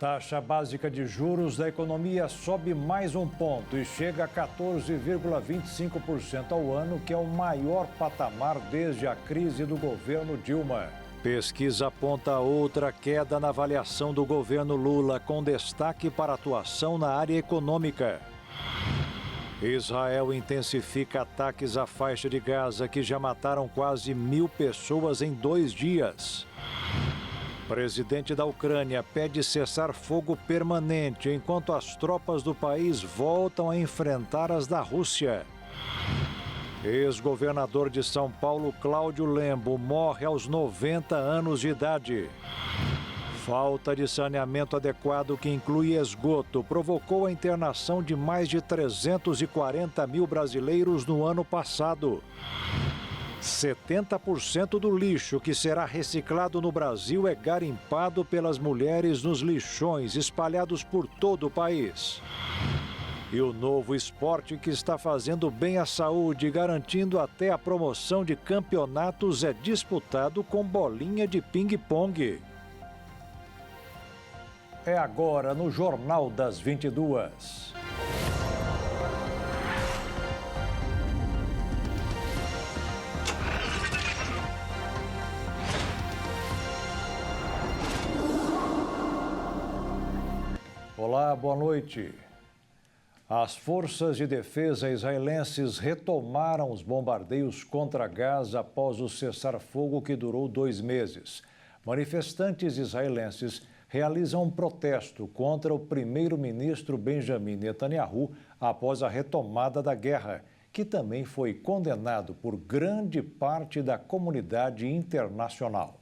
Taxa básica de juros da economia sobe mais um ponto e chega a 14,25% ao ano, que é o maior patamar desde a crise do governo Dilma. Pesquisa aponta outra queda na avaliação do governo Lula, com destaque para a atuação na área econômica. Israel intensifica ataques à faixa de Gaza, que já mataram quase 1.000 pessoas em 2 dias. Presidente da Ucrânia pede cessar-fogo permanente enquanto as tropas do país voltam a enfrentar as da Rússia. Ex-governador de São Paulo, Cláudio Lembo, morre aos 90 anos de idade. Falta de saneamento adequado, que inclui esgoto, provocou a internação de mais de 340 mil brasileiros no ano passado. 70% do lixo que será reciclado no Brasil é garimpado pelas mulheres nos lixões espalhados por todo o país. E o novo esporte que está fazendo bem à saúde, garantindo até a promoção de campeonatos, é disputado com bolinha de ping-pong. É agora no Jornal das 22. Olá, boa noite. As forças de defesa israelenses retomaram os bombardeios contra Gaza após o cessar-fogo que durou 2 meses. Manifestantes israelenses realizam um protesto contra o primeiro-ministro Benjamin Netanyahu após a retomada da guerra, que também foi condenado por grande parte da comunidade internacional.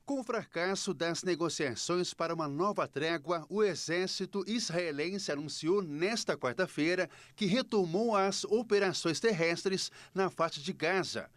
Com o fracasso das negociações para uma nova trégua, o exército israelense anunciou nesta quarta-feira que retomou as operações terrestres na faixa de Gaza,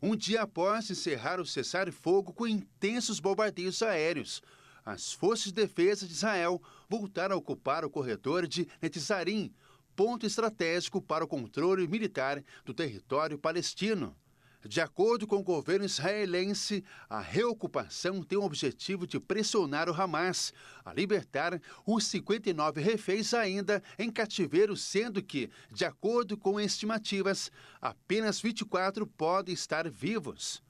um dia após encerrar o cessar-fogo com intensos bombardeios aéreos. As forças de defesa de Israel voltaram a ocupar o corredor de Netzarim, ponto estratégico para o controle militar do território palestino. De acordo com o governo israelense, a reocupação tem o objetivo de pressionar o Hamas a libertar os 59 reféns ainda em cativeiro, sendo que, de acordo com estimativas, apenas 24 podem estar vivos.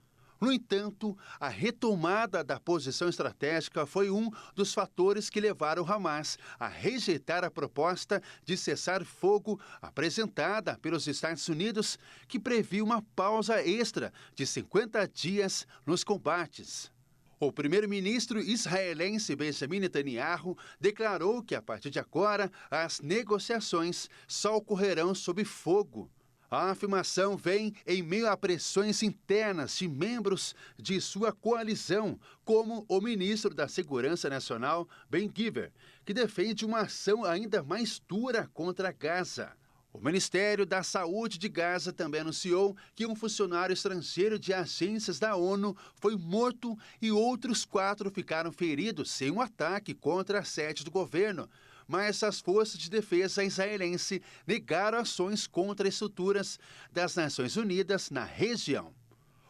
No entanto, a retomada da posição estratégica foi um dos fatores que levaram o Hamas a rejeitar a proposta de cessar-fogo apresentada pelos Estados Unidos, que previa uma pausa extra de 50 dias nos combates. O primeiro-ministro israelense Benjamin Netanyahu declarou que, a partir de agora, as negociações só ocorrerão sob fogo. A afirmação vem em meio a pressões internas de membros de sua coalizão, como o ministro da Segurança Nacional, Ben-Gvir, que defende uma ação ainda mais dura contra Gaza. O Ministério da Saúde de Gaza também anunciou que um funcionário estrangeiro de agências da ONU foi morto e outros 4 ficaram feridos em um ataque contra a sede do governo. Mas as forças de defesa israelense negaram ações contra estruturas das Nações Unidas na região.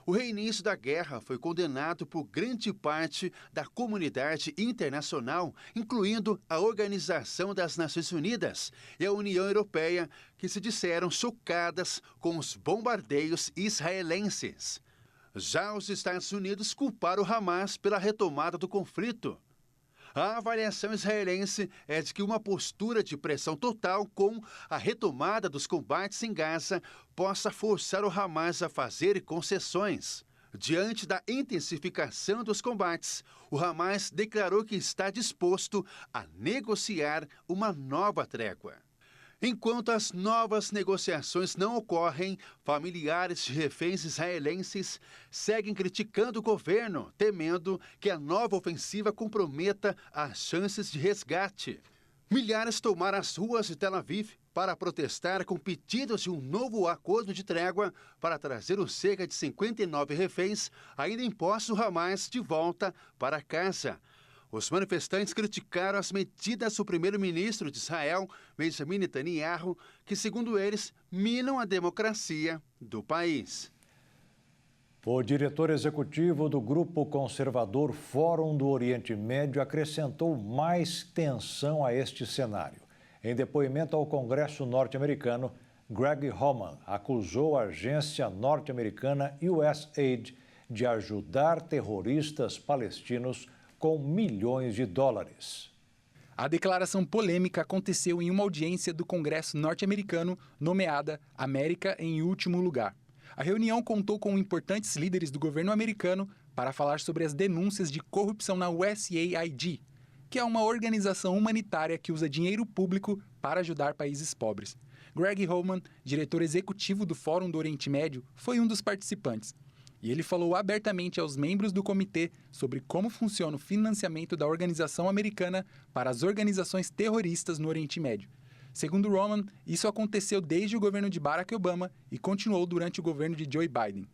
O reinício da guerra foi condenado por grande parte da comunidade internacional, incluindo a Organização das Nações Unidas e a União Europeia, que se disseram chocadas com os bombardeios israelenses. Já os Estados Unidos culparam o Hamas pela retomada do conflito. A avaliação israelense é de que uma postura de pressão total com a retomada dos combates em Gaza possa forçar o Hamas a fazer concessões. Diante da intensificação dos combates, o Hamas declarou que está disposto a negociar uma nova trégua. Enquanto as novas negociações não ocorrem, familiares de reféns israelenses seguem criticando o governo, temendo que a nova ofensiva comprometa as chances de resgate. Milhares tomaram as ruas de Tel Aviv para protestar com pedidos de um novo acordo de trégua para trazer os cerca de 59 reféns ainda em posse do Hamas de volta para casa. Os manifestantes criticaram as medidas do primeiro-ministro de Israel, Benjamin Netanyahu, que, segundo eles, minam a democracia do país. O diretor executivo do grupo conservador Fórum do Oriente Médio acrescentou mais tensão a este cenário. Em depoimento ao Congresso norte-americano, Greg Homan acusou a agência norte-americana USAID de ajudar terroristas palestinos com milhões de dólares. A declaração polêmica aconteceu em uma audiência do Congresso norte-americano nomeada América em Último Lugar. A reunião contou com importantes líderes do governo americano para falar sobre as denúncias de corrupção na USAID, que é uma organização humanitária que usa dinheiro público para ajudar países pobres. Greg Homan, diretor executivo do Fórum do Oriente Médio, foi um dos participantes. E ele falou abertamente aos membros do comitê sobre como funciona o financiamento da organização americana para as organizações terroristas no Oriente Médio. Segundo Homan, isso aconteceu desde o governo de Barack Obama e continuou durante o governo de Joe Biden.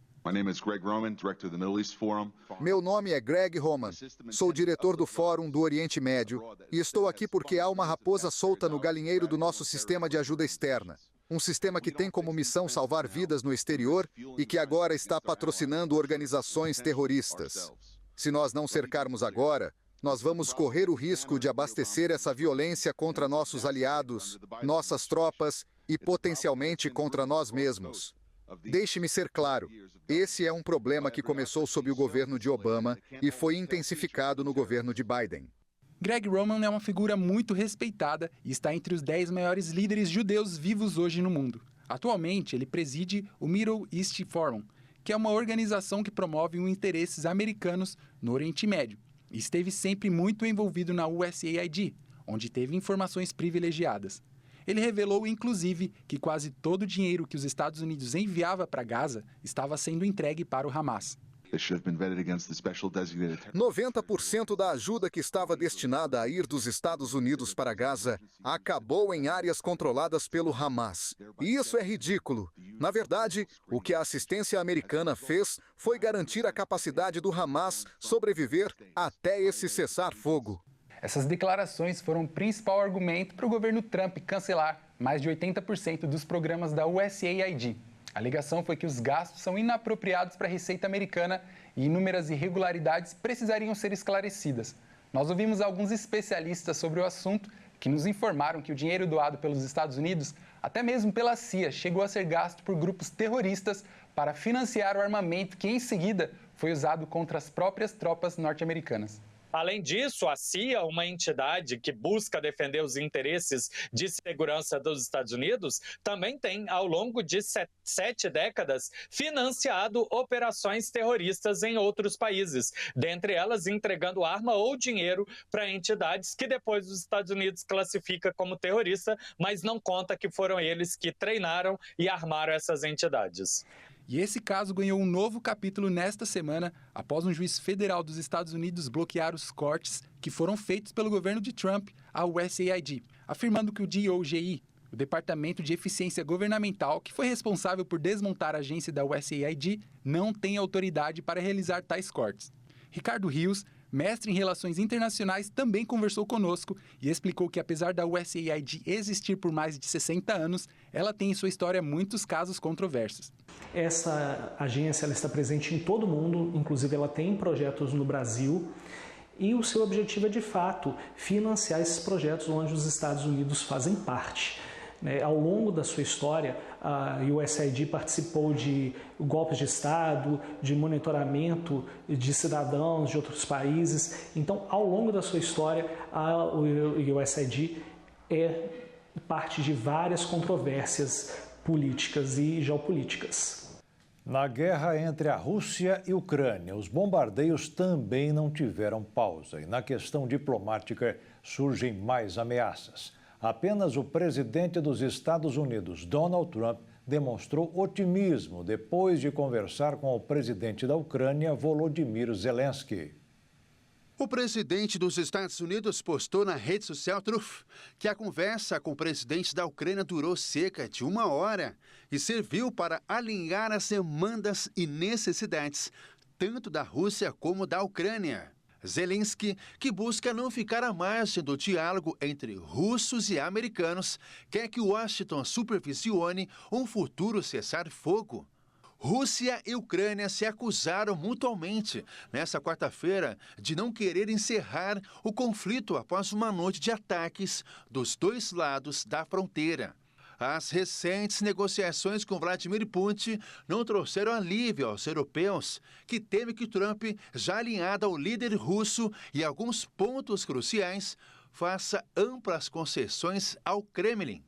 Meu nome é Greg Homan, sou diretor do Fórum do Oriente Médio e estou aqui porque há uma raposa solta no galinheiro do nosso sistema de ajuda externa. Um sistema que tem como missão salvar vidas no exterior e que agora está patrocinando organizações terroristas. Se nós não cercarmos agora, nós vamos correr o risco de abastecer essa violência contra nossos aliados, nossas tropas e potencialmente contra nós mesmos. Deixe-me ser claro, esse é um problema que começou sob o governo de Obama e foi intensificado no governo de Biden. Greg Homan é uma figura muito respeitada e está entre os 10 maiores líderes judeus vivos hoje no mundo. Atualmente, ele preside o Middle East Forum, que é uma organização que promove os interesses americanos no Oriente Médio, e esteve sempre muito envolvido na USAID, onde teve informações privilegiadas. Ele revelou, inclusive, que quase todo o dinheiro que os Estados Unidos enviava para Gaza estava sendo entregue para o Hamas. 90% da ajuda que estava destinada a ir dos Estados Unidos para Gaza acabou em áreas controladas pelo Hamas. E isso é ridículo. Na verdade, o que a assistência americana fez foi garantir a capacidade do Hamas sobreviver até esse cessar-fogo. Essas declarações foram o principal argumento para o governo Trump cancelar mais de 80% dos programas da USAID. A alegação foi que os gastos são inapropriados para a Receita Americana e inúmeras irregularidades precisariam ser esclarecidas. Nós ouvimos alguns especialistas sobre o assunto que nos informaram que o dinheiro doado pelos Estados Unidos, até mesmo pela CIA, chegou a ser gasto por grupos terroristas para financiar o armamento que, em seguida, foi usado contra as próprias tropas norte-americanas. Além disso, a CIA, uma entidade que busca defender os interesses de segurança dos Estados Unidos, também tem, ao longo de 7 décadas, financiado operações terroristas em outros países, dentre elas entregando arma ou dinheiro para entidades que depois os Estados Unidos classifica como terrorista, mas não conta que foram eles que treinaram e armaram essas entidades. E esse caso ganhou um novo capítulo nesta semana, após um juiz federal dos Estados Unidos bloquear os cortes que foram feitos pelo governo de Trump à USAID, afirmando que o DOGI, o Departamento de Eficiência Governamental, que foi responsável por desmontar a agência da USAID, não tem autoridade para realizar tais cortes. Ricardo Rios, mestre em Relações Internacionais, também conversou conosco e explicou que, apesar da USAID existir por mais de 60 anos, ela tem em sua história muitos casos controversos. Essa agência ela está presente em todo o mundo, inclusive ela tem projetos no Brasil, e o seu objetivo é, de fato, financiar esses projetos onde os Estados Unidos fazem parte. Ao longo da sua história, a USAID participou de golpes de Estado, de monitoramento de cidadãos de outros países. Então, ao longo da sua história, a USAID é parte de várias controvérsias políticas e geopolíticas. Na guerra entre a Rússia e a Ucrânia, os bombardeios também não tiveram pausa. E na questão diplomática surgem mais ameaças. Apenas o presidente dos Estados Unidos, Donald Trump, demonstrou otimismo depois de conversar com o presidente da Ucrânia, Volodymyr Zelensky. O presidente dos Estados Unidos postou na rede social Truth que a conversa com o presidente da Ucrânia durou cerca de 1 hora e serviu para alinhar as demandas e necessidades tanto da Rússia como da Ucrânia. Zelensky, que busca não ficar à margem do diálogo entre russos e americanos, quer que Washington supervisione um futuro cessar-fogo. Rússia e Ucrânia se acusaram mutuamente nesta quarta-feira de não querer encerrar o conflito após uma noite de ataques dos dois lados da fronteira. As recentes negociações com Vladimir Putin não trouxeram alívio aos europeus, que temem que Trump, já alinhado ao líder russo e alguns pontos cruciais, faça amplas concessões ao Kremlin.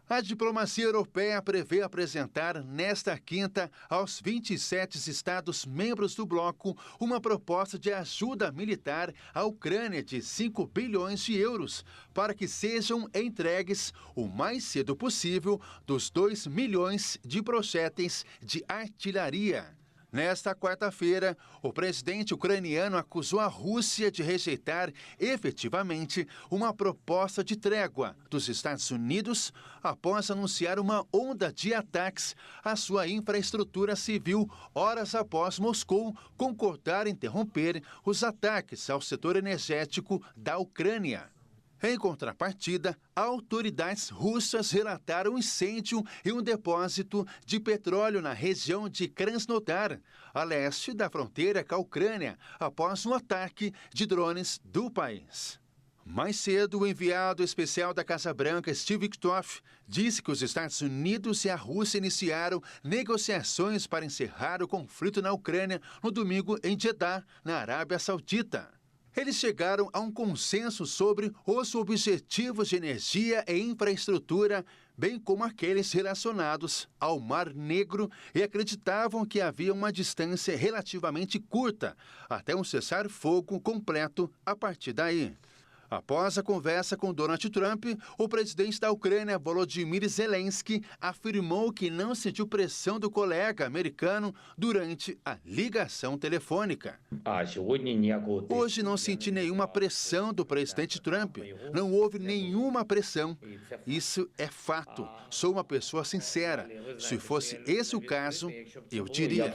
A diplomacia europeia prevê apresentar nesta quinta aos 27 estados membros do bloco uma proposta de ajuda militar à Ucrânia de 5 bilhões de euros para que sejam entregues o mais cedo possível dos 2 milhões de projéteis de artilharia. Nesta quarta-feira, o presidente ucraniano acusou a Rússia de rejeitar efetivamente uma proposta de trégua dos Estados Unidos após anunciar uma onda de ataques à sua infraestrutura civil horas após Moscou concordar em interromper os ataques ao setor energético da Ucrânia. Em contrapartida, autoridades russas relataram um incêndio em um depósito de petróleo na região de Krasnodar, a leste da fronteira com a Ucrânia, após um ataque de drones do país. Mais cedo, o enviado especial da Casa Branca, Steve Witkoff, disse que os Estados Unidos e a Rússia iniciaram negociações para encerrar o conflito na Ucrânia no domingo em Jeddah, na Arábia Saudita. Eles chegaram a um consenso sobre os objetivos de energia e infraestrutura, bem como aqueles relacionados ao Mar Negro, e acreditavam que havia uma distância relativamente curta até um cessar-fogo completo a partir daí. Após a conversa com Donald Trump, o presidente da Ucrânia, Volodymyr Zelensky, afirmou que não sentiu pressão do colega americano durante a ligação telefônica. Hoje não senti nenhuma pressão do presidente Trump. Não houve nenhuma pressão. Isso é fato. Sou uma pessoa sincera. Se fosse esse o caso, eu diria.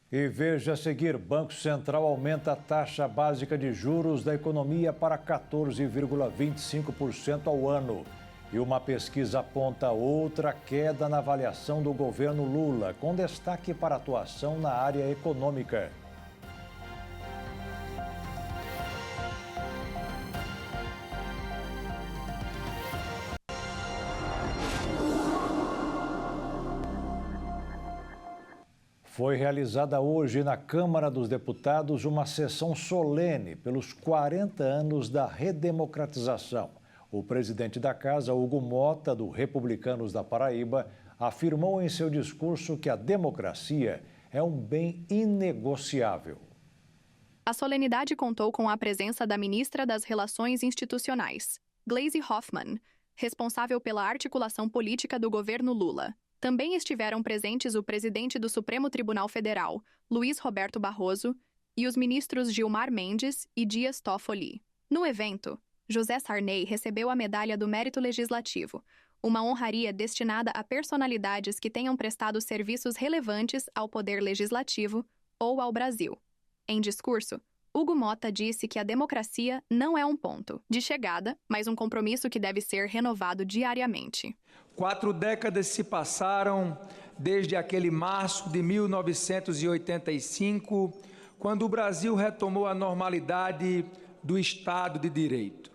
E veja a seguir, Banco Central aumenta a taxa básica de juros da economia para 14,25% ao ano. E uma pesquisa aponta outra queda na avaliação do governo Lula, com destaque para a atuação na área econômica. Foi realizada hoje na Câmara dos Deputados uma sessão solene pelos 40 anos da redemocratização. O presidente da Casa, Hugo Mota, do Republicanos da Paraíba, afirmou em seu discurso que a democracia é um bem inegociável. A solenidade contou com a presença da ministra das Relações Institucionais, Gleisi Hoffmann, responsável pela articulação política do governo Lula. Também estiveram presentes o presidente do Supremo Tribunal Federal, Luiz Roberto Barroso, e os ministros Gilmar Mendes e Dias Toffoli. No evento, José Sarney recebeu a Medalha do Mérito Legislativo, uma honraria destinada a personalidades que tenham prestado serviços relevantes ao Poder Legislativo ou ao Brasil. Em discurso, Hugo Mota disse que a democracia não é um ponto de chegada, mas um compromisso que deve ser renovado diariamente. 4 décadas se passaram desde aquele março de 1985, quando o Brasil retomou a normalidade do Estado de Direito.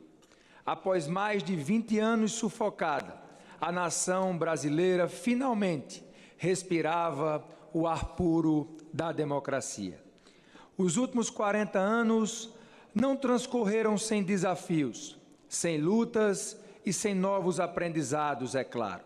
Após mais de 20 anos sufocada, a nação brasileira finalmente respirava o ar puro da democracia. Os últimos 40 anos não transcorreram sem desafios, sem lutas e sem novos aprendizados, é claro.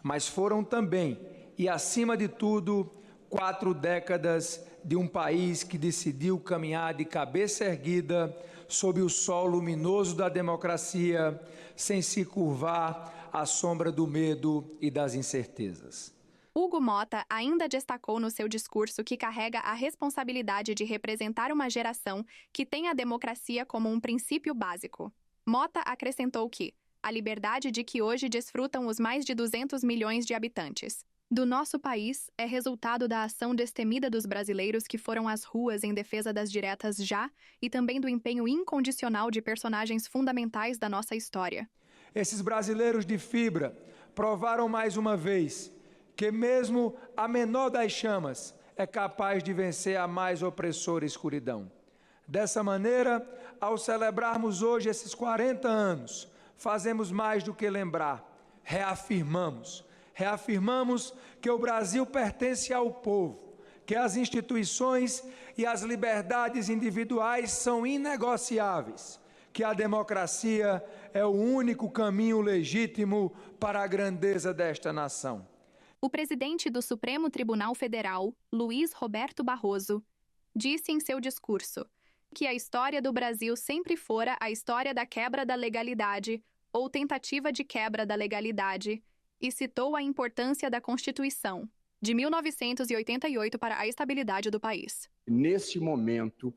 Mas foram também, e acima de tudo, 4 décadas de um país que decidiu caminhar de cabeça erguida sob o sol luminoso da democracia, sem se curvar à sombra do medo e das incertezas. Hugo Mota ainda destacou no seu discurso que carrega a responsabilidade de representar uma geração que tem a democracia como um princípio básico. Mota acrescentou que a liberdade de que hoje desfrutam os mais de 200 milhões de habitantes do nosso país é resultado da ação destemida dos brasileiros que foram às ruas em defesa das diretas já e também do empenho incondicional de personagens fundamentais da nossa história. Esses brasileiros de fibra provaram mais uma vez que mesmo a menor das chamas é capaz de vencer a mais opressora escuridão. Dessa maneira, ao celebrarmos hoje esses 40 anos, fazemos mais do que lembrar, reafirmamos que o Brasil pertence ao povo, que as instituições e as liberdades individuais são inegociáveis, que a democracia é o único caminho legítimo para a grandeza desta nação. O presidente do Supremo Tribunal Federal, Luiz Roberto Barroso, disse em seu discurso que a história do Brasil sempre fora a história da quebra da legalidade ou tentativa de quebra da legalidade e citou a importância da Constituição de 1988 para a estabilidade do país. Nesse momento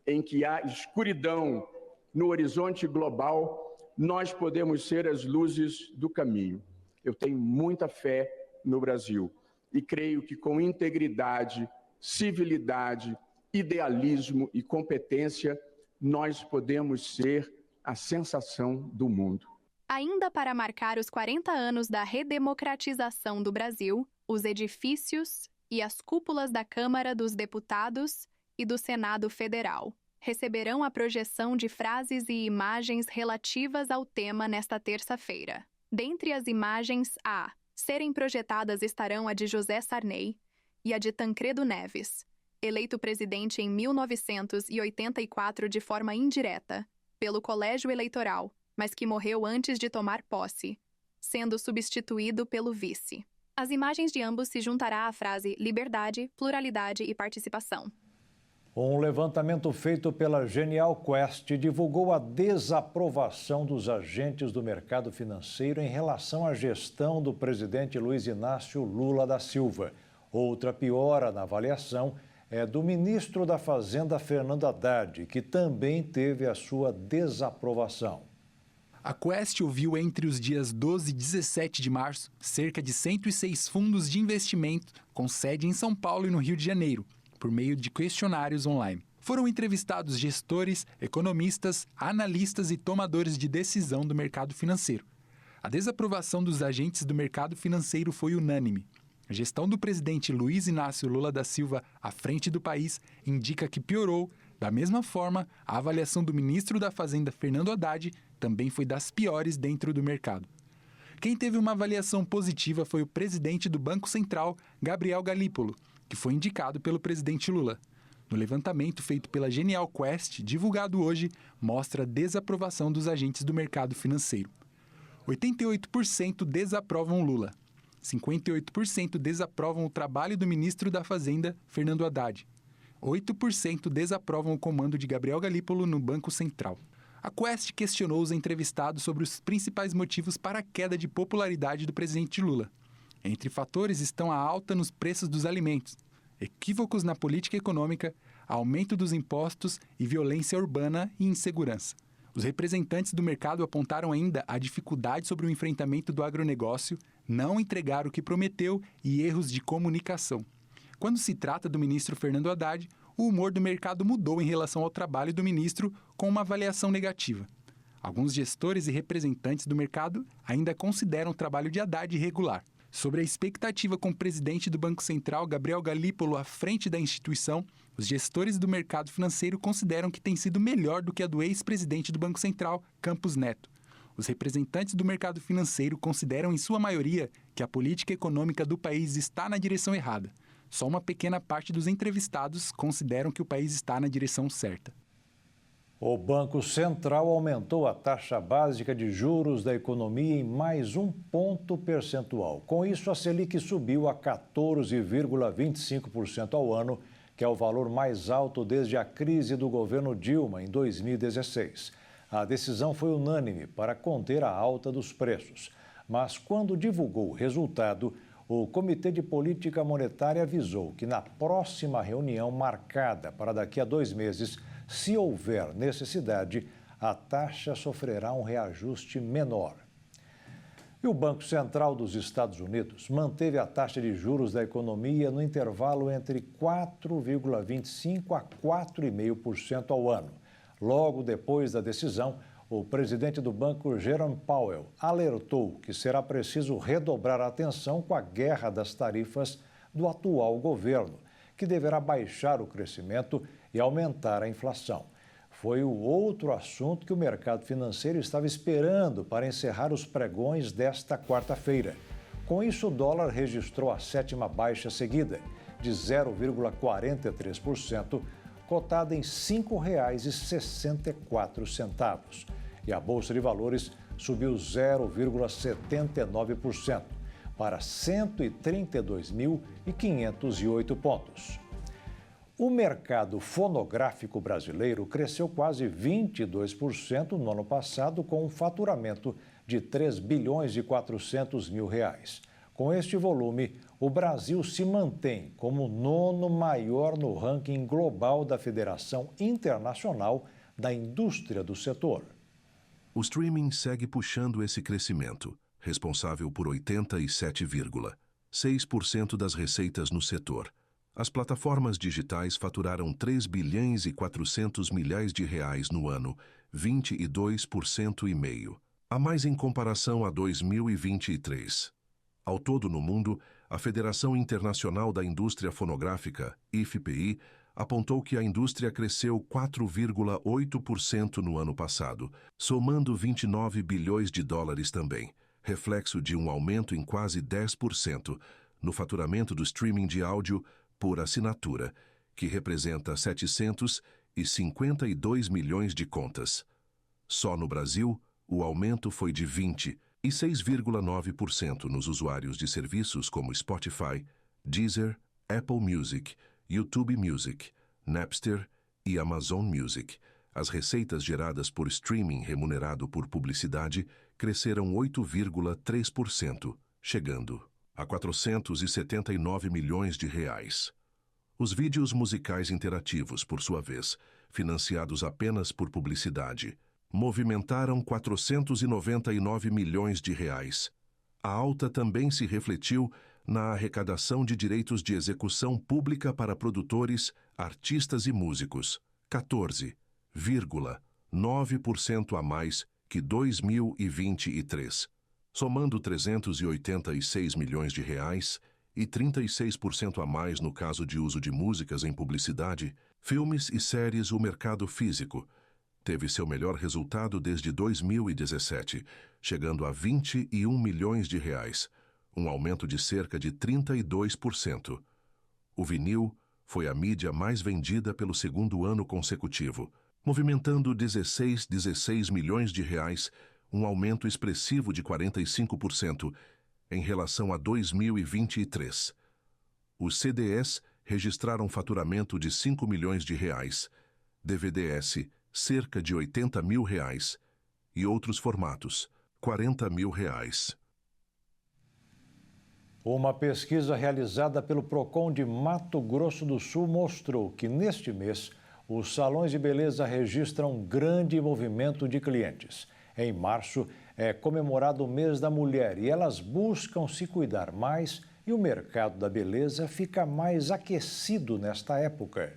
em que há escuridão no horizonte global, nós podemos ser as luzes do caminho. Eu tenho muita fé no Brasil e creio que com integridade, civilidade, idealismo e competência, nós podemos ser a sensação do mundo. Ainda para marcar os 40 anos da redemocratização do Brasil, os edifícios e as cúpulas da Câmara dos Deputados e do Senado Federal receberão a projeção de frases e imagens relativas ao tema nesta terça-feira. Dentre as imagens a serem projetadas estarão a de José Sarney e a de Tancredo Neves, eleito presidente em 1984 de forma indireta, pelo Colégio Eleitoral, mas que morreu antes de tomar posse, sendo substituído pelo vice. As imagens de ambos se juntará à frase liberdade, pluralidade e participação. Um levantamento feito pela Genial Quest divulgou a desaprovação dos agentes do mercado financeiro em relação à gestão do presidente Luiz Inácio Lula da Silva. Outra piora na avaliação é do ministro da Fazenda, Fernando Haddad, que também teve a sua desaprovação. A Quest ouviu entre os dias 12 e 17 de março cerca de 106 fundos de investimento com sede em São Paulo e no Rio de Janeiro, por meio de questionários online. Foram entrevistados gestores, economistas, analistas e tomadores de decisão do mercado financeiro. A desaprovação dos agentes do mercado financeiro foi unânime. A gestão do presidente Luiz Inácio Lula da Silva à frente do país indica que piorou. Da mesma forma, a avaliação do ministro da Fazenda, Fernando Haddad, também foi das piores dentro do mercado. Quem teve uma avaliação positiva foi o presidente do Banco Central, Gabriel Galípolo, que foi indicado pelo presidente Lula. No levantamento feito pela Genial Quest, divulgado hoje, mostra a desaprovação dos agentes do mercado financeiro. 88% desaprovam Lula. 58% desaprovam o trabalho do ministro da Fazenda, Fernando Haddad. 8% desaprovam o comando de Gabriel Galípolo no Banco Central. A Quest questionou os entrevistados sobre os principais motivos para a queda de popularidade do presidente Lula. Entre fatores estão a alta nos preços dos alimentos, equívocos na política econômica, aumento dos impostos e violência urbana e insegurança. Os representantes do mercado apontaram ainda a dificuldade sobre o enfrentamento do agronegócio, não entregar o que prometeu e erros de comunicação. Quando se trata do ministro Fernando Haddad, o humor do mercado mudou em relação ao trabalho do ministro com uma avaliação negativa. Alguns gestores e representantes do mercado ainda consideram o trabalho de Haddad irregular. Sobre a expectativa com o presidente do Banco Central, Gabriel Galípolo, à frente da instituição, os gestores do mercado financeiro consideram que tem sido melhor do que a do ex-presidente do Banco Central, Campos Neto. Os representantes do mercado financeiro consideram, em sua maioria, que a política econômica do país está na direção errada. Só uma pequena parte dos entrevistados consideram que o país está na direção certa. O Banco Central aumentou a taxa básica de juros da economia em mais 1 ponto percentual. Com isso, a Selic subiu a 14,25% ao ano, que é o valor mais alto desde a crise do governo Dilma em 2016. A decisão foi unânime para conter a alta dos preços. Mas quando divulgou o resultado, o Comitê de Política Monetária avisou que na próxima reunião marcada para daqui a 2 meses, se houver necessidade, a taxa sofrerá um reajuste menor. E o Banco Central dos Estados Unidos manteve a taxa de juros da economia no intervalo entre 4,25% a 4,5% ao ano. Logo depois da decisão, o presidente do banco, Jerome Powell, alertou que será preciso redobrar a atenção com a guerra das tarifas do atual governo, que deverá baixar o crescimento e aumentar a inflação. Foi o outro assunto que o mercado financeiro estava esperando para encerrar os pregões desta quarta-feira. Com isso, o dólar registrou a 7ª baixa seguida, de 0,43%, cotada em R$ 5,64. E a Bolsa de Valores subiu 0,79%, para 132.508 pontos. O mercado fonográfico brasileiro cresceu quase 22% no ano passado, com um faturamento de R$ 3 bilhões e 400 mil reais. Com este volume, o Brasil se mantém como o 9º maior no ranking global da Federação Internacional da Indústria do Setor. O streaming segue puxando esse crescimento, responsável por 87,6% das receitas no setor. As plataformas digitais faturaram R$ 3 bilhões e 400 milhões de reais no ano, 22,5%, a mais em comparação a 2023. Ao todo no mundo, a Federação Internacional da Indústria Fonográfica, IFPI, apontou que a indústria cresceu 4,8% no ano passado, somando 29 bilhões de dólares também, reflexo de um aumento em quase 10% no faturamento do streaming de áudio por assinatura, que representa 752 milhões de contas. Só no Brasil, o aumento foi de 26,9% nos usuários de serviços como Spotify, Deezer, Apple Music, YouTube Music, Napster e Amazon Music. As receitas geradas por streaming remunerado por publicidade cresceram 8,3%, chegando a 479 milhões de reais. Os vídeos musicais interativos, por sua vez, financiados apenas por publicidade, movimentaram 499 milhões de reais. A alta também se refletiu na arrecadação de direitos de execução pública para produtores, artistas e músicos, 14,9% a mais que 2023, somando 386 milhões de reais e 36% a mais no caso de uso de músicas em publicidade, filmes e séries. O mercado físico teve seu melhor resultado desde 2017, chegando a 21 milhões de reais, um aumento de cerca de 32%. O vinil foi a mídia mais vendida pelo segundo ano consecutivo, movimentando 16 milhões de reais, um aumento expressivo de 45% em relação a 2023. Os CDs registraram faturamento de 5 milhões de reais, DVDs cerca de 80 mil reais e outros formatos, 40 mil reais. Uma pesquisa realizada pelo Procon de Mato Grosso do Sul mostrou que, neste mês, os salões de beleza registram um grande movimento de clientes. Em março, é comemorado o mês da mulher e elas buscam se cuidar mais e o mercado da beleza fica mais aquecido nesta época.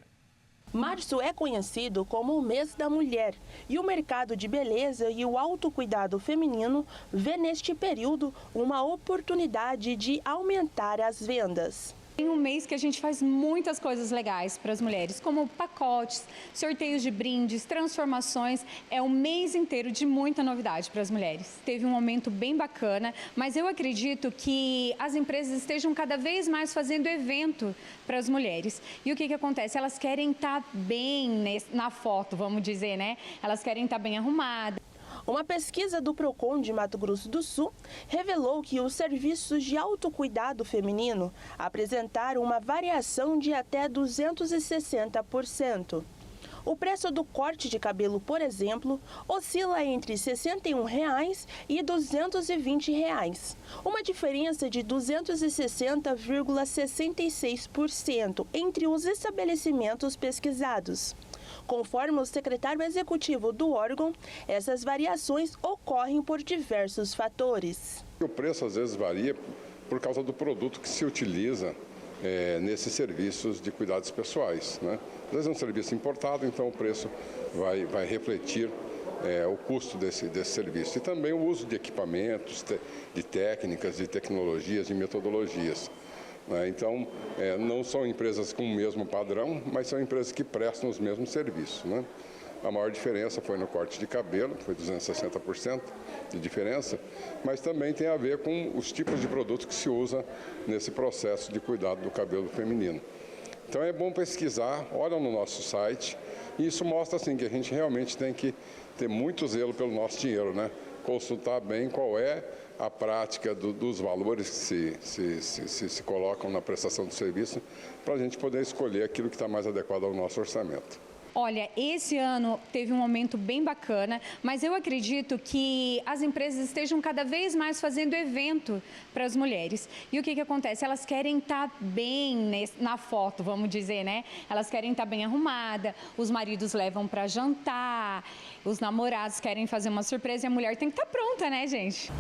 Março é conhecido como o mês da mulher e o mercado de beleza e o autocuidado feminino vê neste período uma oportunidade de aumentar as vendas. Tem um mês que a gente faz muitas coisas legais para as mulheres, como pacotes, sorteios de brindes, transformações. É um mês inteiro de muita novidade para as mulheres. Teve um aumento bem bacana, mas eu acredito que as empresas estejam cada vez mais fazendo evento para as mulheres. E o que acontece? Elas querem estar bem na foto, vamos dizer, né? Elas querem estar bem arrumadas. Uma pesquisa do Procon de Mato Grosso do Sul revelou que os serviços de autocuidado feminino apresentaram uma variação de até 260%. O preço do corte de cabelo, por exemplo, oscila entre R$ 61 e R$ 220, uma diferença de 260,66% entre os estabelecimentos pesquisados. Conforme o secretário executivo do órgão, essas variações ocorrem por diversos fatores. O preço às vezes varia por causa do produto que se utiliza nesses serviços de cuidados pessoais, né? Às vezes é um serviço importado, então o preço vai refletir o custo desse serviço. E também o uso de equipamentos, de técnicas, de tecnologias e metodologias. Então, não são empresas com o mesmo padrão, mas são empresas que prestam os mesmos serviços. A maior diferença foi no corte de cabelo, foi 260% de diferença, mas também tem a ver com os tipos de produtos que se usa nesse processo de cuidado do cabelo feminino. Então é bom pesquisar, olha no nosso site, e isso mostra assim, que a gente realmente tem que ter muito zelo pelo nosso dinheiro, consultar bem qual é a prática dos valores que se colocam na prestação do serviço, para a gente poder escolher aquilo que está mais adequado ao nosso orçamento. Olha, esse ano teve um momento bem bacana, mas eu acredito que as empresas estejam cada vez mais fazendo evento para as mulheres. E o que acontece? Elas querem estar bem na foto, vamos dizer, Elas querem estar bem arrumadas, os maridos levam para jantar, os namorados querem fazer uma surpresa e a mulher tem que estar pronta, gente?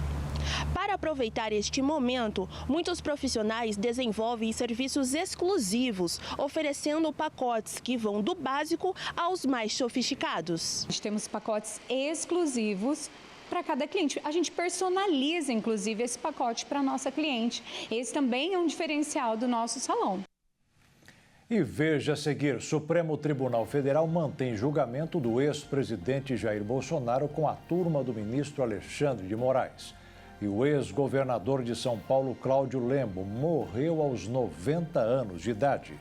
Para aproveitar este momento, muitos profissionais desenvolvem serviços exclusivos, oferecendo pacotes que vão do básico aos mais sofisticados. Nós temos pacotes exclusivos para cada cliente. A gente personaliza, inclusive, esse pacote para a nossa cliente. Esse também é um diferencial do nosso salão. E veja a seguir, Supremo Tribunal Federal mantém julgamento do ex-presidente Jair Bolsonaro com a turma do ministro Alexandre de Moraes. E o ex-governador de São Paulo, Cláudio Lembo, morreu aos 90 anos de idade.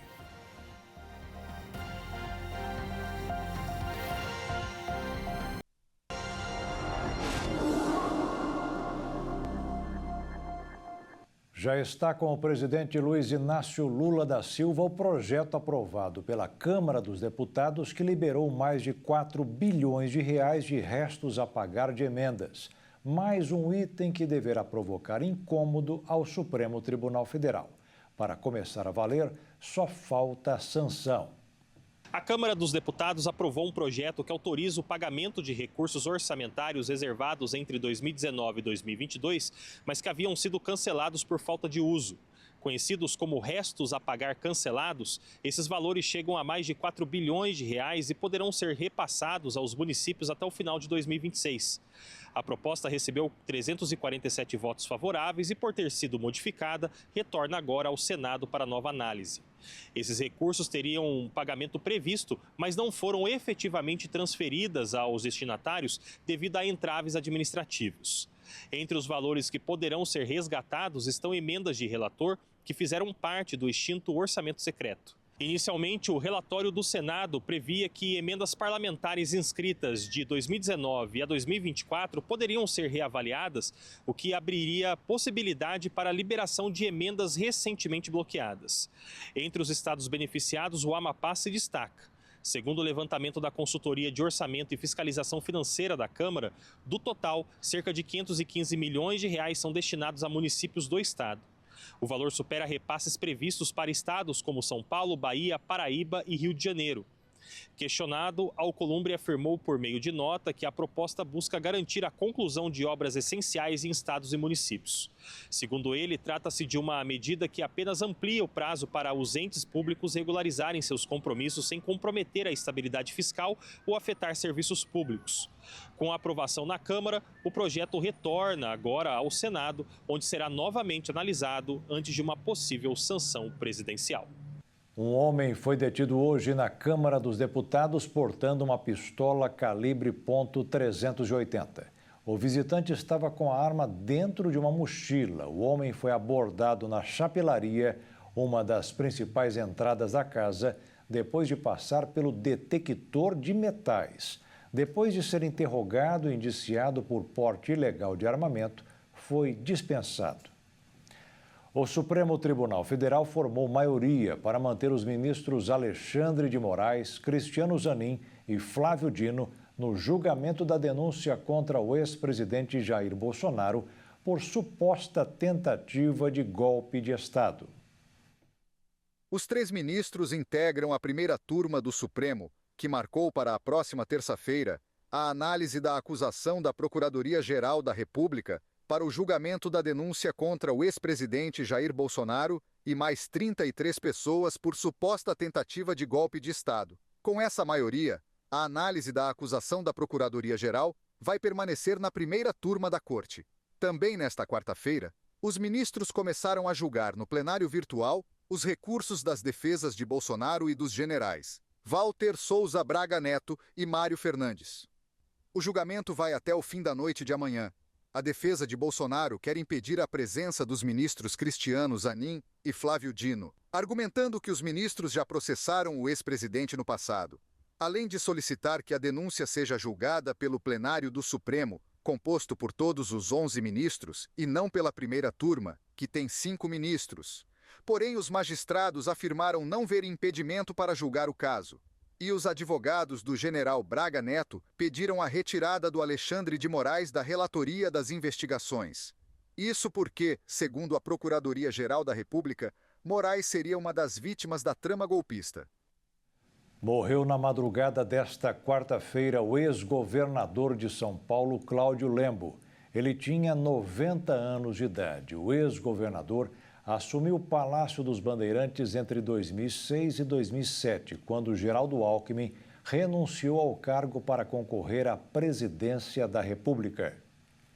Já está com o presidente Luiz Inácio Lula da Silva o projeto aprovado pela Câmara dos Deputados que liberou mais de 4 bilhões de reais de restos a pagar de emendas. Mais um item que deverá provocar incômodo ao Supremo Tribunal Federal. Para começar a valer, só falta a sanção. A Câmara dos Deputados aprovou um projeto que autoriza o pagamento de recursos orçamentários reservados entre 2019 e 2022, mas que haviam sido cancelados por falta de uso. Conhecidos como restos a pagar cancelados, esses valores chegam a mais de 4 bilhões de reais e poderão ser repassados aos municípios até o final de 2026. A proposta recebeu 347 votos favoráveis e, por ter sido modificada, retorna agora ao Senado para nova análise. Esses recursos teriam um pagamento previsto, mas não foram efetivamente transferidas aos destinatários devido a entraves administrativos. Entre os valores que poderão ser resgatados estão emendas de relator que fizeram parte do extinto orçamento secreto. Inicialmente, o relatório do Senado previa que emendas parlamentares inscritas de 2019 a 2024 poderiam ser reavaliadas, o que abriria possibilidade para a liberação de emendas recentemente bloqueadas. Entre os estados beneficiados, o Amapá se destaca. Segundo o levantamento da Consultoria de Orçamento e Fiscalização Financeira da Câmara, do total, cerca de 515 milhões de reais são destinados a municípios do estado. O valor supera repasses previstos para estados como São Paulo, Bahia, Paraíba e Rio de Janeiro. Questionado, Alcolumbre afirmou por meio de nota que a proposta busca garantir a conclusão de obras essenciais em estados e municípios. Segundo ele, trata-se de uma medida que apenas amplia o prazo para os entes públicos regularizarem seus compromissos sem comprometer a estabilidade fiscal ou afetar serviços públicos. Com a aprovação na Câmara, o projeto retorna agora ao Senado, onde será novamente analisado antes de uma possível sanção presidencial. Um homem foi detido hoje na Câmara dos Deputados portando uma pistola calibre .380. O visitante estava com a arma dentro de uma mochila. O homem foi abordado na chapelaria, uma das principais entradas da casa, depois de passar pelo detector de metais. Depois de ser interrogado e indiciado por porte ilegal de armamento, foi dispensado. O Supremo Tribunal Federal formou maioria para manter os ministros Alexandre de Moraes, Cristiano Zanin e Flávio Dino no julgamento da denúncia contra o ex-presidente Jair Bolsonaro por suposta tentativa de golpe de Estado. Os 3 ministros integram a primeira turma do Supremo, que marcou para a próxima terça-feira a análise da acusação da Procuradoria-Geral da República para o julgamento da denúncia contra o ex-presidente Jair Bolsonaro e mais 33 pessoas por suposta tentativa de golpe de Estado. Com essa maioria, A análise da acusação da Procuradoria-Geral vai permanecer na primeira turma da Corte. Também nesta quarta-feira, os ministros começaram a julgar no plenário virtual os recursos das defesas de Bolsonaro e dos generais Walter Souza Braga Neto e Mário Fernandes. O julgamento vai até o fim da noite de amanhã. A defesa de Bolsonaro quer impedir a presença dos ministros Cristiano Zanin e Flávio Dino, argumentando que os ministros já processaram o ex-presidente no passado. Além de solicitar que a denúncia seja julgada pelo plenário do Supremo, composto por todos os 11 ministros, e não pela primeira turma, que tem 5 ministros. Porém, os magistrados afirmaram não ver impedimento para julgar o caso. E os advogados do general Braga Neto pediram a retirada do Alexandre de Moraes da relatoria das investigações. Isso porque, segundo a Procuradoria-Geral da República, Moraes seria uma das vítimas da trama golpista. Morreu na madrugada desta quarta-feira o ex-governador de São Paulo, Cláudio Lembo. Ele tinha 90 anos de idade. O ex-governador assumiu o Palácio dos Bandeirantes entre 2006 e 2007, quando Geraldo Alckmin renunciou ao cargo para concorrer à presidência da República.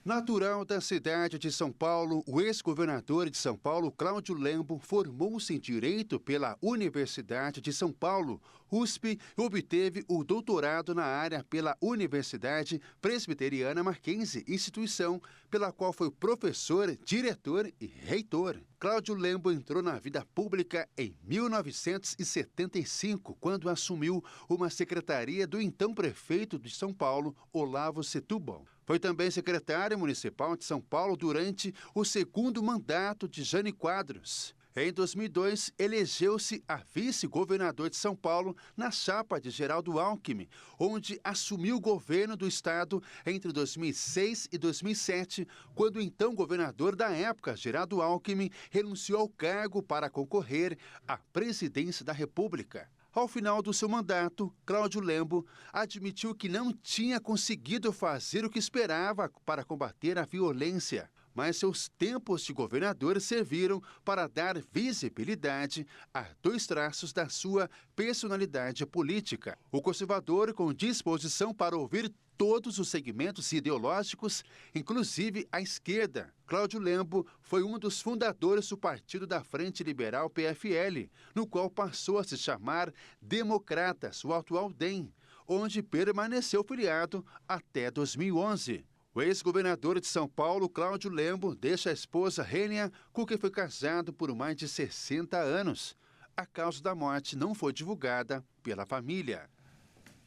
Natural da cidade de São Paulo, o ex-governador de São Paulo, Cláudio Lembo, formou-se em Direito pela Universidade de São Paulo, USP, e obteve o doutorado na área pela Universidade Presbiteriana Mackenzie, instituição pela qual foi professor, diretor e reitor. Cláudio Lembo entrou na vida pública em 1975, quando assumiu uma secretaria do então prefeito de São Paulo, Olavo Setúbal. Foi também secretário municipal de São Paulo durante o segundo mandato de Jânio Quadros. Em 2002, elegeu-se a vice-governador de São Paulo na chapa de Geraldo Alckmin, onde assumiu o governo do estado entre 2006 e 2007, quando o então governador da época, Geraldo Alckmin, renunciou ao cargo para concorrer à presidência da República. Ao final do seu mandato, Cláudio Lembo admitiu que não tinha conseguido fazer o que esperava para combater a violência, mas seus tempos de governador serviram para dar visibilidade a 2 traços da sua personalidade política. O conservador, com disposição para ouvir todos os segmentos ideológicos, inclusive a esquerda. Cláudio Lembo foi um dos fundadores do Partido da Frente Liberal PFL, no qual passou a se chamar Democratas, o atual DEM, onde permaneceu filiado até 2011. O ex-governador de São Paulo, Cláudio Lembo, deixa a esposa Rênia, com quem foi casado por mais de 60 anos. A causa da morte não foi divulgada pela família.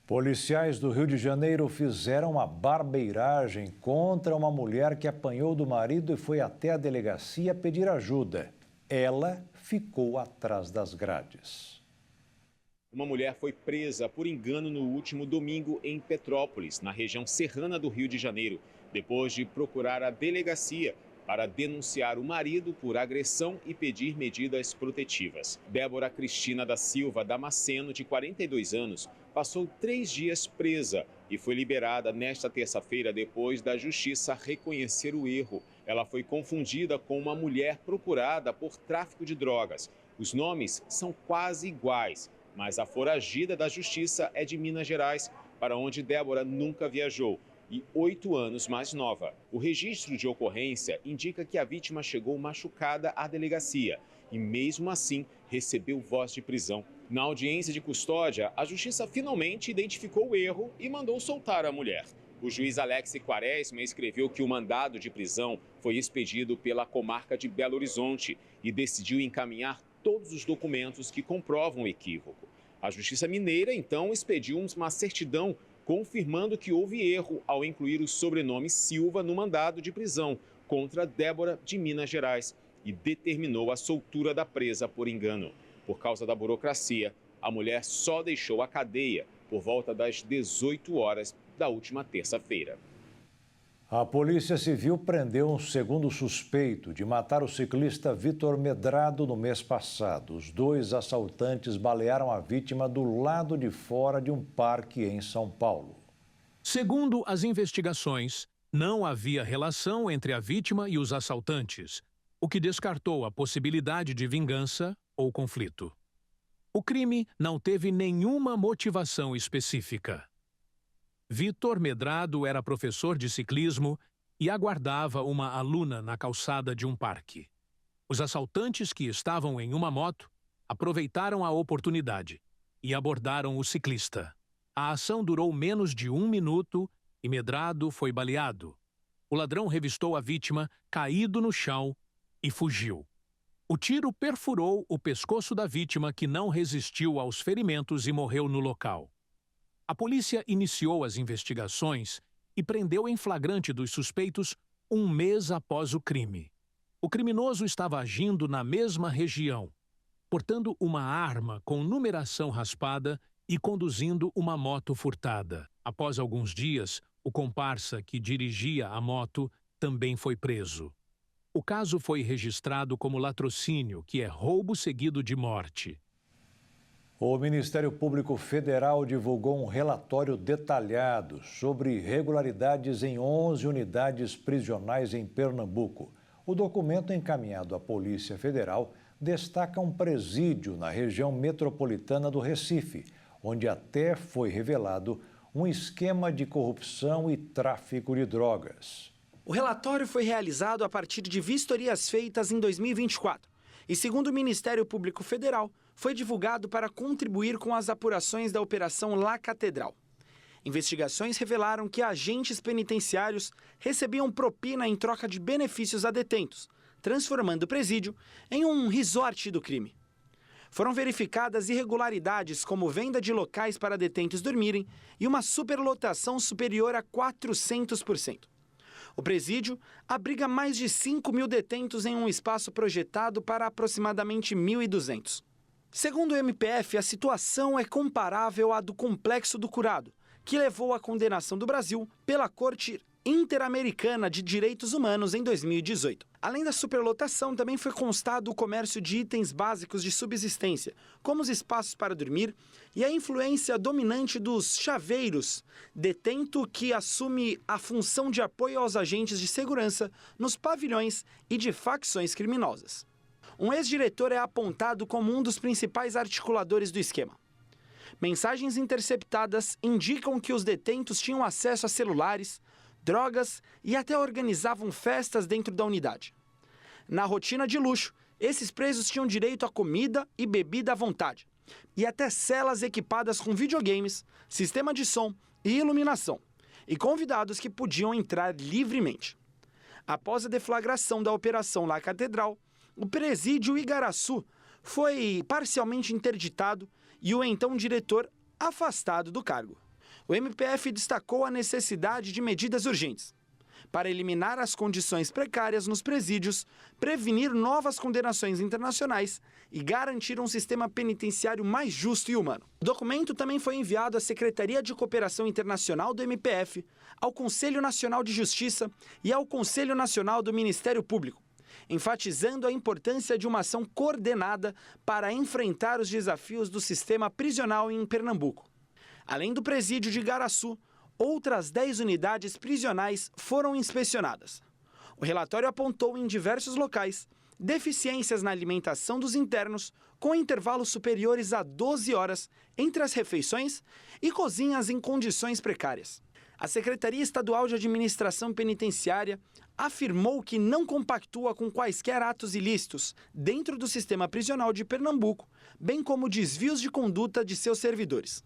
Policiais do Rio de Janeiro fizeram uma barbeiragem contra uma mulher que apanhou do marido e foi até a delegacia pedir ajuda. Ela ficou atrás das grades. Uma mulher foi presa por engano no último domingo em Petrópolis, na região serrana do Rio de Janeiro, depois de procurar a delegacia para denunciar o marido por agressão e pedir medidas protetivas. Débora Cristina da Silva Damasceno, de 42 anos, passou 3 dias presa e foi liberada nesta terça-feira depois da justiça reconhecer o erro. Ela foi confundida com uma mulher procurada por tráfico de drogas. Os nomes são quase iguais, mas a foragida da justiça é de Minas Gerais, para onde Débora nunca viajou, e 8 anos mais nova. O registro de ocorrência indica que a vítima chegou machucada à delegacia e, mesmo assim, recebeu voz de prisão. Na audiência de custódia, a justiça finalmente identificou o erro e mandou soltar a mulher. O juiz Alex Quaresma escreveu que o mandado de prisão foi expedido pela comarca de Belo Horizonte e decidiu encaminhar todos os documentos que comprovam o equívoco. A Justiça Mineira, então, expediu uma certidão confirmando que houve erro ao incluir o sobrenome Silva no mandado de prisão contra Débora de Minas Gerais e determinou a soltura da presa por engano. Por causa da burocracia, a mulher só deixou a cadeia por volta das 18 horas da última terça-feira. A Polícia Civil prendeu um segundo suspeito de matar o ciclista Vitor Medrado no mês passado. Os 2 assaltantes balearam a vítima do lado de fora de um parque em São Paulo. Segundo as investigações, não havia relação entre a vítima e os assaltantes, o que descartou a possibilidade de vingança ou conflito. O crime não teve nenhuma motivação específica. Vitor Medrado era professor de ciclismo e aguardava uma aluna na calçada de um parque. Os assaltantes, que estavam em uma moto, aproveitaram a oportunidade e abordaram o ciclista. A ação durou menos de 1 minuto e Medrado foi baleado. O ladrão revistou a vítima, caído no chão, e fugiu. O tiro perfurou o pescoço da vítima, que não resistiu aos ferimentos e morreu no local. A polícia iniciou as investigações e prendeu em flagrante dos suspeitos 1 mês após o crime. O criminoso estava agindo na mesma região, portando uma arma com numeração raspada e conduzindo uma moto furtada. Após alguns dias, o comparsa que dirigia a moto também foi preso. O caso foi registrado como latrocínio, que é roubo seguido de morte. O Ministério Público Federal divulgou um relatório detalhado sobre irregularidades em 11 unidades prisionais em Pernambuco. O documento encaminhado à Polícia Federal destaca um presídio na região metropolitana do Recife, onde até foi revelado um esquema de corrupção e tráfico de drogas. O relatório foi realizado a partir de vistorias feitas em 2024 e, segundo o Ministério Público Federal, foi divulgado para contribuir com as apurações da Operação La Catedral. Investigações revelaram que agentes penitenciários recebiam propina em troca de benefícios a detentos, transformando o presídio em um resort do crime. Foram verificadas irregularidades como venda de locais para detentos dormirem e uma superlotação superior a 400%. O presídio abriga mais de 5.000 detentos em um espaço projetado para aproximadamente 1.200. Segundo o MPF, a situação é comparável à do Complexo do Curado, que levou à condenação do Brasil pela Corte Interamericana de Direitos Humanos em 2018. Além da superlotação, também foi constado o comércio de itens básicos de subsistência, como os espaços para dormir e a influência dominante dos chaveiros, detento que assume a função de apoio aos agentes de segurança nos pavilhões e de facções criminosas. Um ex-diretor é apontado como um dos principais articuladores do esquema. Mensagens interceptadas indicam que os detentos tinham acesso a celulares, drogas e até organizavam festas dentro da unidade. Na rotina de luxo, esses presos tinham direito a comida e bebida à vontade, e até celas equipadas com videogames, sistema de som e iluminação, e convidados que podiam entrar livremente. Após a deflagração da Operação La Catedral, o presídio Igaraçu foi parcialmente interditado e o então diretor afastado do cargo. O MPF destacou a necessidade de medidas urgentes para eliminar as condições precárias nos presídios, prevenir novas condenações internacionais e garantir um sistema penitenciário mais justo e humano. O documento também foi enviado à Secretaria de Cooperação Internacional do MPF, ao Conselho Nacional de Justiça e ao Conselho Nacional do Ministério Público, enfatizando a importância de uma ação coordenada para enfrentar os desafios do sistema prisional em Pernambuco. Além do presídio de Igaraçu, outras 10 unidades prisionais foram inspecionadas. O relatório apontou em diversos locais deficiências na alimentação dos internos, com intervalos superiores a 12 horas entre as refeições e cozinhas em condições precárias. A Secretaria Estadual de Administração Penitenciária afirmou que não compactua com quaisquer atos ilícitos dentro do sistema prisional de Pernambuco, bem como desvios de conduta de seus servidores.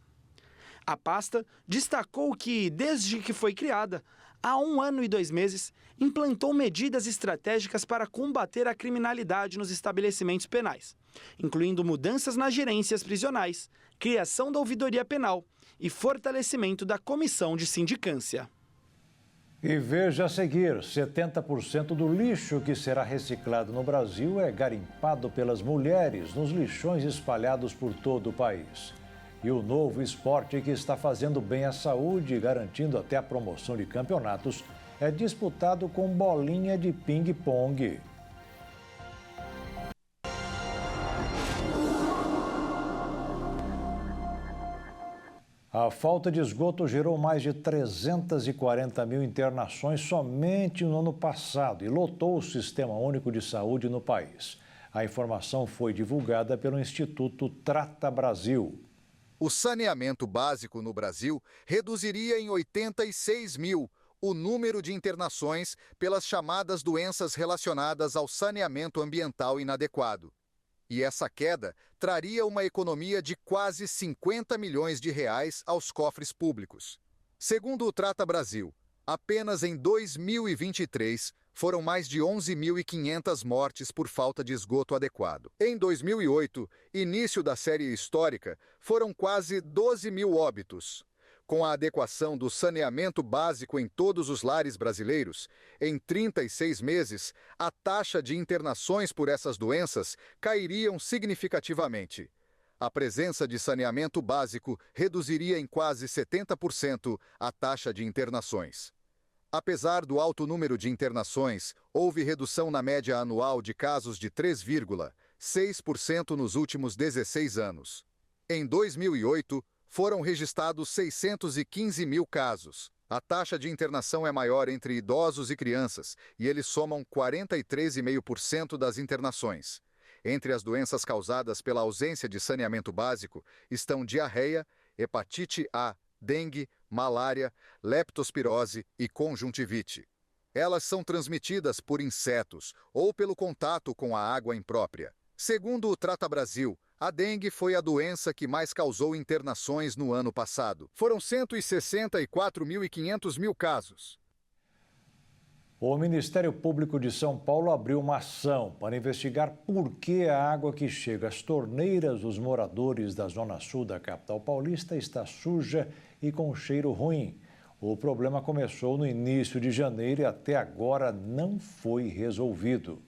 A pasta destacou que, desde que foi criada, há 1 ano e 2 meses, implantou medidas estratégicas para combater a criminalidade nos estabelecimentos penais, incluindo mudanças nas gerências prisionais, criação da ouvidoria penal e fortalecimento da comissão de sindicância. E veja a seguir, 70% do lixo que será reciclado no Brasil é garimpado pelas mulheres nos lixões espalhados por todo o país. E o novo esporte que está fazendo bem à saúde e garantindo até a promoção de campeonatos é disputado com bolinha de ping-pong. A falta de esgoto gerou mais de 340 mil internações somente no ano passado e lotou o Sistema Único de Saúde no país. A informação foi divulgada pelo Instituto Trata Brasil. O saneamento básico no Brasil reduziria em 86 mil o número de internações pelas chamadas doenças relacionadas ao saneamento ambiental inadequado. E essa queda traria uma economia de quase 50 milhões de reais aos cofres públicos. Segundo o Trata Brasil, apenas em 2023 foram mais de 11.500 mortes por falta de esgoto adequado. Em 2008, início da série histórica, foram quase 12 mil óbitos. Com a adequação do saneamento básico em todos os lares brasileiros, em 36 meses, a taxa de internações por essas doenças cairiam significativamente. A presença de saneamento básico reduziria em quase 70% a taxa de internações. Apesar do alto número de internações, houve redução na média anual de casos de 3,6% nos últimos 16 anos. Em 2008, foram registrados 615 mil casos. A taxa de internação é maior entre idosos e crianças, e eles somam 43,5% das internações. Entre as doenças causadas pela ausência de saneamento básico estão diarreia, hepatite A, dengue, malária, leptospirose e conjuntivite. Elas são transmitidas por insetos ou pelo contato com a água imprópria. Segundo o Trata Brasil, a dengue foi a doença que mais causou internações no ano passado. Foram 164.500 casos. O Ministério Público de São Paulo abriu uma ação para investigar por que a água que chega às torneiras dos moradores da Zona Sul da capital paulista está suja e com cheiro ruim. O problema começou no início de janeiro e até agora não foi resolvido.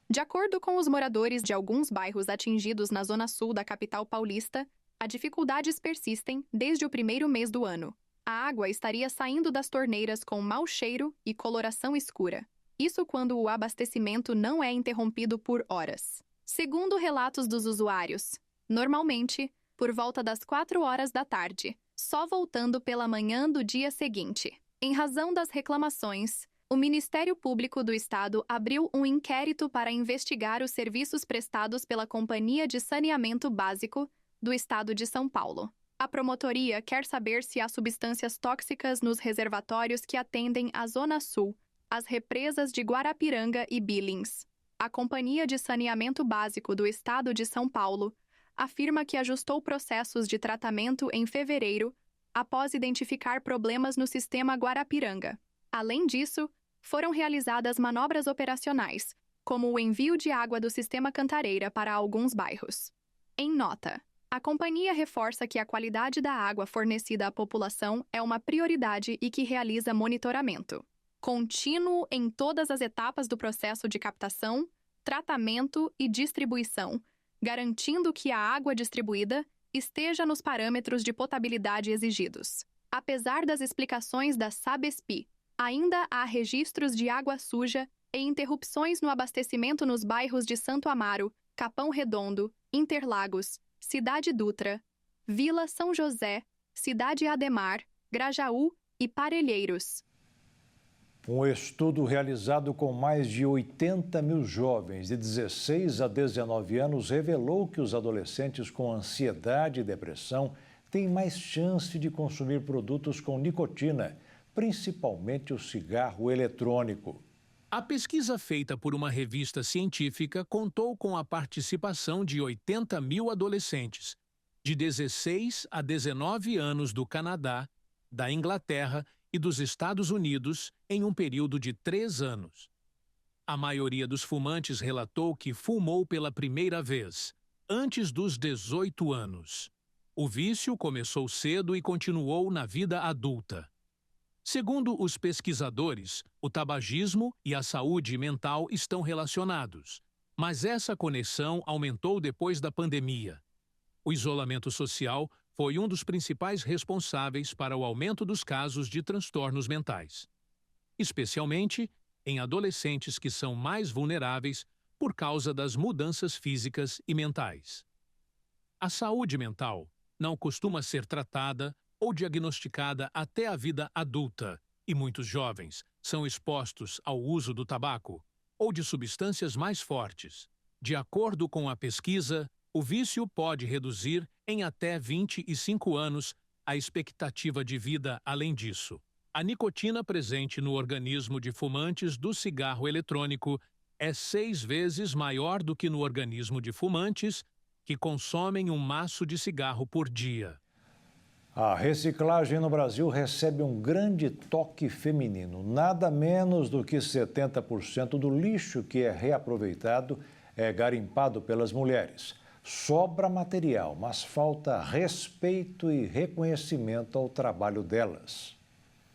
De acordo com os moradores de alguns bairros atingidos na Zona Sul da capital paulista, as dificuldades persistem desde o primeiro mês do ano. A água estaria saindo das torneiras com mau cheiro e coloração escura. Isso quando o abastecimento não é interrompido por horas. Segundo relatos dos usuários, normalmente, por volta das 4 horas da tarde, só voltando pela manhã do dia seguinte. Em razão das reclamações, o Ministério Público do Estado abriu um inquérito para investigar os serviços prestados pela Companhia de Saneamento Básico do Estado de São Paulo. A promotoria quer saber se há substâncias tóxicas nos reservatórios que atendem a Zona Sul, as represas de Guarapiranga e Billings. A Companhia de Saneamento Básico do Estado de São Paulo afirma que ajustou processos de tratamento em fevereiro após identificar problemas no sistema Guarapiranga. Além disso, foram realizadas manobras operacionais, como o envio de água do sistema Cantareira para alguns bairros. Em nota, a companhia reforça que a qualidade da água fornecida à população é uma prioridade e que realiza monitoramento contínuo em todas as etapas do processo de captação, tratamento e distribuição, garantindo que a água distribuída esteja nos parâmetros de potabilidade exigidos. Apesar das explicações da Sabesp, ainda há registros de água suja e interrupções no abastecimento nos bairros de Santo Amaro, Capão Redondo, Interlagos, Cidade Dutra, Vila São José, Cidade Ademar, Grajaú e Parelheiros. Um estudo realizado com mais de 80 mil jovens de 16 a 19 anos revelou que os adolescentes com ansiedade e depressão têm mais chance de consumir produtos com nicotina, principalmente o cigarro eletrônico. A pesquisa feita por uma revista científica contou com a participação de 80 mil adolescentes, de 16 a 19 anos do Canadá, da Inglaterra e dos Estados Unidos em um período de 3 anos. A maioria dos fumantes relatou que fumou pela primeira vez, antes dos 18 anos. O vício começou cedo e continuou na vida adulta. Segundo os pesquisadores, o tabagismo e a saúde mental estão relacionados, mas essa conexão aumentou depois da pandemia. O isolamento social foi um dos principais responsáveis para o aumento dos casos de transtornos mentais, especialmente em adolescentes que são mais vulneráveis por causa das mudanças físicas e mentais. A saúde mental não costuma ser tratada ou diagnosticada até a vida adulta, e muitos jovens são expostos ao uso do tabaco ou de substâncias mais fortes. De acordo com a pesquisa, O vício pode reduzir em até 25 anos a expectativa de vida além disso. A nicotina presente no organismo de fumantes do cigarro eletrônico é 6 vezes maior do que no organismo de fumantes que consomem um maço de cigarro por dia. A reciclagem no Brasil recebe um grande toque feminino. Nada menos do que 70% do lixo que é reaproveitado é garimpado pelas mulheres. Sobra material, mas falta respeito e reconhecimento ao trabalho delas.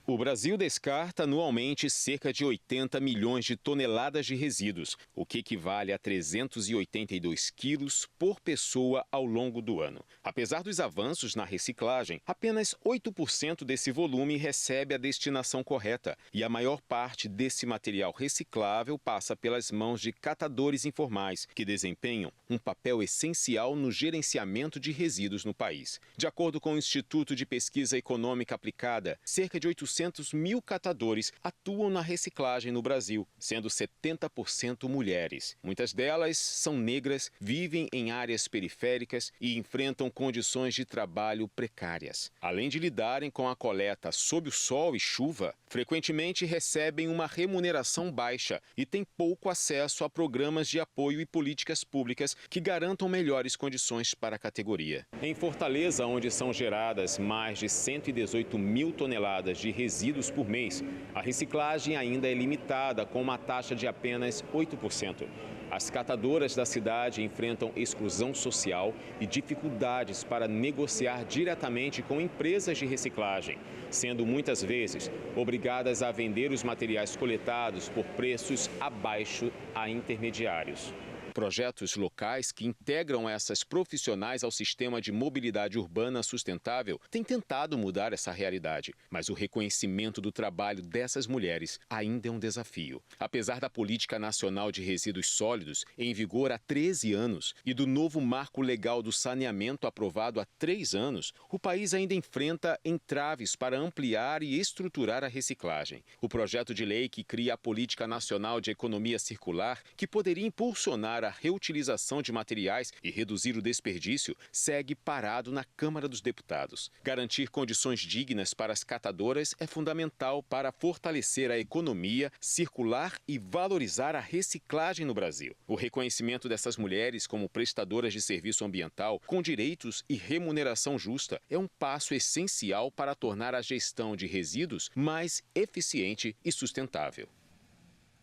O Brasil descarta anualmente cerca de 80 milhões de toneladas de resíduos, o que equivale a 382 quilos por pessoa ao longo do ano. Apesar dos avanços na reciclagem, apenas 8% desse volume recebe a destinação correta e a maior parte desse material reciclável passa pelas mãos de catadores informais, que desempenham um papel essencial no gerenciamento de resíduos no país. De acordo com o Instituto de Pesquisa Econômica Aplicada, cerca de 800 mil catadores atuam na reciclagem no Brasil, sendo 70% mulheres. Muitas delas são negras, vivem em áreas periféricas e enfrentam condições de trabalho precárias. Além de lidarem com a coleta sob o sol e chuva, frequentemente recebem uma remuneração baixa e têm pouco acesso a programas de apoio e políticas públicas que garantam melhores condições para a categoria. Em Fortaleza, onde são geradas mais de 118 mil toneladas de resíduos por mês, a reciclagem ainda é limitada, com uma taxa de apenas 8%. As catadoras da cidade enfrentam exclusão social e dificuldades para negociar diretamente com empresas de reciclagem, sendo muitas vezes obrigadas a vender os materiais coletados por preços abaixo a intermediários. Projetos locais que integram essas profissionais ao sistema de mobilidade urbana sustentável têm tentado mudar essa realidade, mas o reconhecimento do trabalho dessas mulheres ainda é um desafio. Apesar da Política Nacional de Resíduos Sólidos, em vigor há 13 anos, e do novo Marco Legal do Saneamento aprovado há 3 anos, o país ainda enfrenta entraves para ampliar e estruturar a reciclagem. O projeto de lei que cria a Política Nacional de Economia Circular, que poderia impulsionar a reutilização de materiais e reduzir o desperdício, segue parado na Câmara dos Deputados. Garantir condições dignas para as catadoras é fundamental para fortalecer a economia circular e valorizar a reciclagem no Brasil. O reconhecimento dessas mulheres como prestadoras de serviço ambiental, com direitos e remuneração justa, é um passo essencial para tornar a gestão de resíduos mais eficiente e sustentável.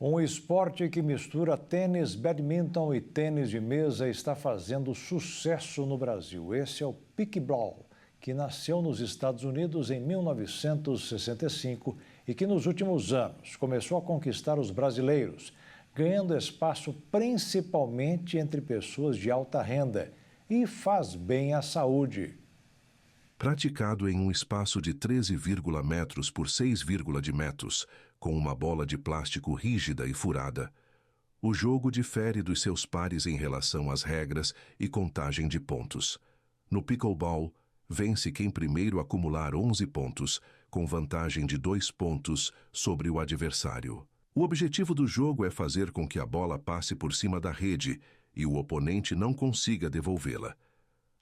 Um esporte que mistura tênis, badminton e tênis de mesa está fazendo sucesso no Brasil. Esse é o pickleball, que nasceu nos Estados Unidos em 1965 e que nos últimos anos começou a conquistar os brasileiros, ganhando espaço principalmente entre pessoas de alta renda, e faz bem à saúde. Praticado em um espaço de 13 metros por 6 metros, com uma bola de plástico rígida e furada, o jogo difere dos seus pares em relação às regras e contagem de pontos. No pickleball, vence quem primeiro acumular 11 pontos, com vantagem de 2 pontos sobre o adversário. O objetivo do jogo é fazer com que a bola passe por cima da rede e o oponente não consiga devolvê-la.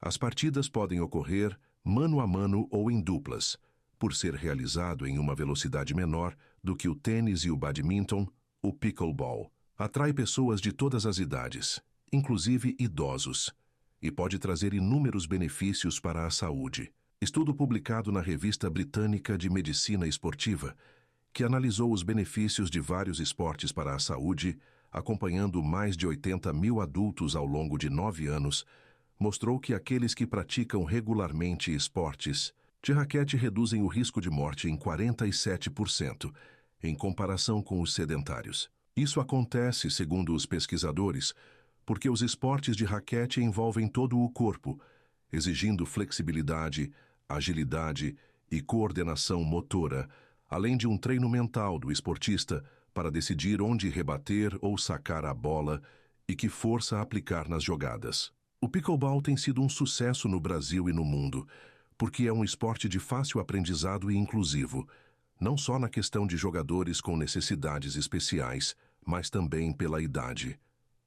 As partidas podem ocorrer mano a mano ou em duplas. Por ser realizado em uma velocidade menor do que o tênis e o badminton, o pickleball atrai pessoas de todas as idades, inclusive idosos, e pode trazer inúmeros benefícios para a saúde. Estudo publicado na Revista Britânica de Medicina Esportiva, que analisou os benefícios de vários esportes para a saúde, acompanhando mais de 80 mil adultos ao longo de 9 anos, mostrou que aqueles que praticam regularmente esportes de raquete reduzem o risco de morte em 47%, em comparação com os sedentários. Isso acontece, segundo os pesquisadores, porque os esportes de raquete envolvem todo o corpo, exigindo flexibilidade, agilidade e coordenação motora, além de um treino mental do esportista para decidir onde rebater ou sacar a bola e que força aplicar nas jogadas. O pickleball tem sido um sucesso no Brasil e no mundo, porque é um esporte de fácil aprendizado e inclusivo, não só na questão de jogadores com necessidades especiais, mas também pela idade.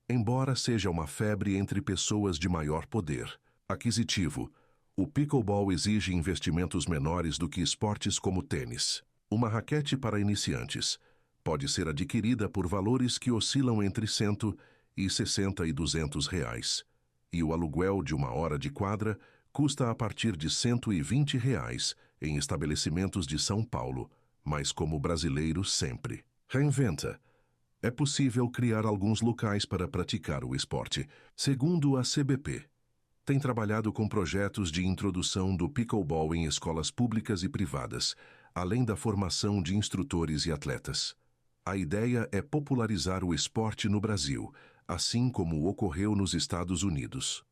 Embora seja uma febre entre pessoas de maior poder aquisitivo, o pickleball exige investimentos menores do que esportes como tênis. Uma raquete para iniciantes pode ser adquirida por valores que oscilam entre R$160 e R$200, e o aluguel de uma hora de quadra custa a partir de R$120 em estabelecimentos de São Paulo, mas como brasileiro sempre. Reinventa. É possível criar alguns locais para praticar o esporte. Segundo a CBP, tem trabalhado com projetos de introdução do pickleball em escolas públicas e privadas, além da formação de instrutores e atletas. A ideia é popularizar o esporte no Brasil, assim como ocorreu nos Estados Unidos.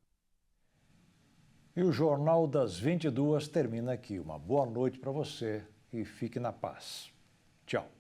E o Jornal das 22 termina aqui. Uma boa noite para você e fique na paz. Tchau.